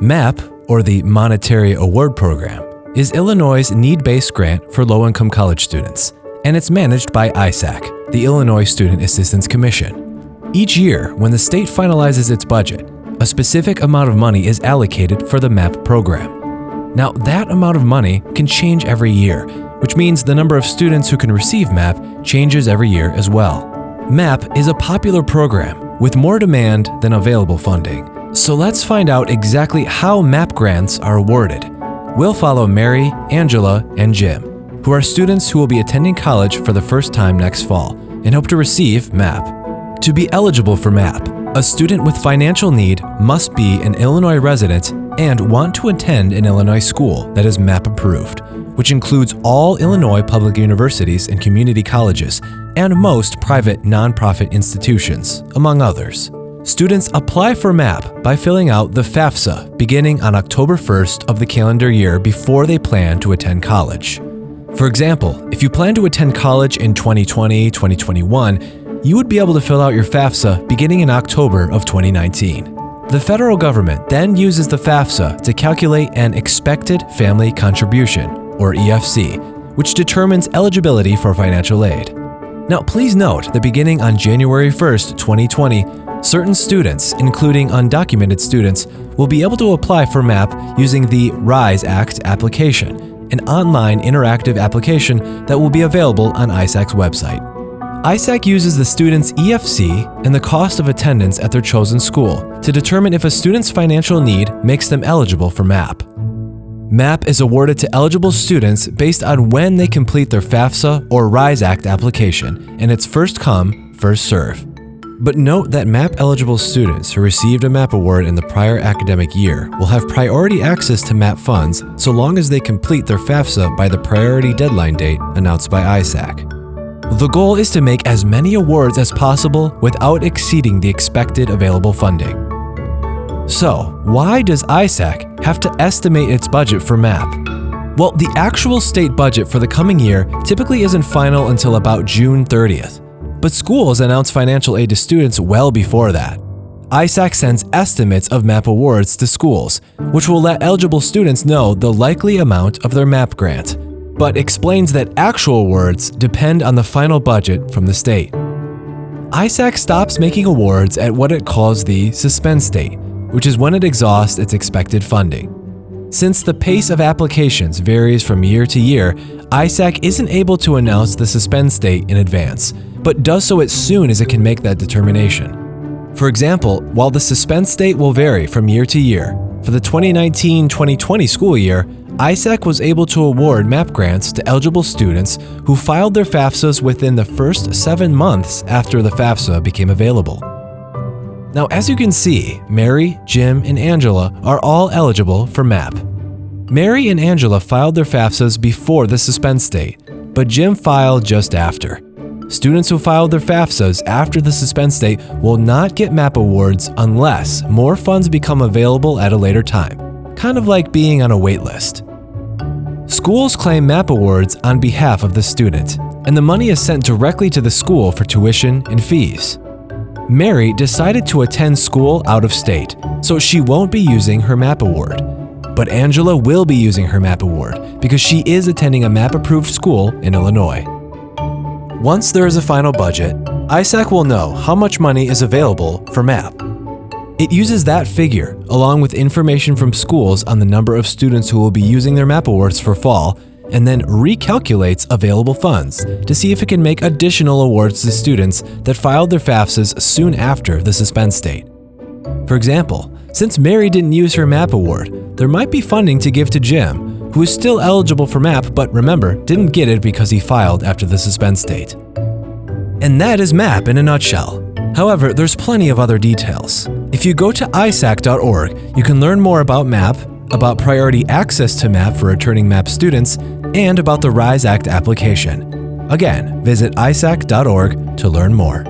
MAP, or the Monetary Award Program, is Illinois' need-based grant for low-income college students, and it's managed by ISAC, the Illinois Student Assistance Commission. Each year, when the state finalizes its budget, a specific amount of money is allocated for the MAP program. Now, that amount of money can change every year, which means the number of students who can receive MAP changes every year as well. MAP is a popular program with more demand than available funding. So let's find out exactly how MAP grants are awarded. We'll follow Mary, Angela, and Jim, who are students who will be attending college for the first time next fall and hope to receive MAP. To be eligible for MAP, a student with financial need must be an Illinois resident and want to attend an Illinois school that is MAP approved, which includes all Illinois public universities and community colleges and most private nonprofit institutions, among others. Students apply for MAP by filling out the FAFSA beginning on October 1st of the calendar year before they plan to attend college. For example, if you plan to attend college in 2020-2021, you would be able to fill out your FAFSA beginning in October of 2019. The federal government then uses the FAFSA to calculate an expected family contribution, or EFC, which determines eligibility for financial aid. Now, please note that beginning on January 1st, 2020, certain students, including undocumented students, will be able to apply for MAP using the RISE Act application, an online interactive application that will be available on ISAC's website. ISAC uses the student's EFC and the cost of attendance at their chosen school to determine if a student's financial need makes them eligible for MAP. MAP is awarded to eligible students based on when they complete their FAFSA or RISE Act application, and it's first come, first serve. But note that MAP-eligible students who received a MAP award in the prior academic year will have priority access to MAP funds so long as they complete their FAFSA by the priority deadline date announced by ISAC. The goal is to make as many awards as possible without exceeding the expected available funding. So, why does ISAC have to estimate its budget for MAP? Well, the actual state budget for the coming year typically isn't final until about June 30th. But schools announce financial aid to students well before that. ISAC sends estimates of MAP awards to schools, which will let eligible students know the likely amount of their MAP grant, but explains that actual awards depend on the final budget from the state. ISAC stops making awards at what it calls the suspense date, which is when it exhausts its expected funding. Since the pace of applications varies from year to year, ISAC isn't able to announce the suspense date in advance, but does so as soon as it can make that determination. For example, while the suspense date will vary from year to year, for the 2019-2020 school year, ISAC was able to award MAP grants to eligible students who filed their FAFSAs within the first 7 months after the FAFSA became available. Now, as you can see, Mary, Jim, and Angela are all eligible for MAP. Mary and Angela filed their FAFSAs before the suspense date, but Jim filed just after. Students who filed their FAFSAs after the suspense date will not get MAP awards unless more funds become available at a later time, kind of like being on a wait list. Schools claim MAP awards on behalf of the student, and the money is sent directly to the school for tuition and fees. Mary decided to attend school out of state, so she won't be using her MAP award. But Angela will be using her MAP award because she is attending a MAP-approved school in Illinois. Once there is a final budget, ISAC will know how much money is available for MAP. It uses that figure, along with information from schools on the number of students who will be using their MAP awards for fall, and then recalculates available funds to see if it can make additional awards to students that filed their FAFSAs soon after the suspense date. For example, since Mary didn't use her MAP award, there might be funding to give to Jim, who is still eligible for MAP but remember, didn't get it because he filed after the suspense date. And that is MAP in a nutshell. However, there's plenty of other details. If you go to isac.org, you can learn more about MAP, about priority access to MAP for returning MAP students, and about the RISE Act application. Again, visit isac.org to learn more.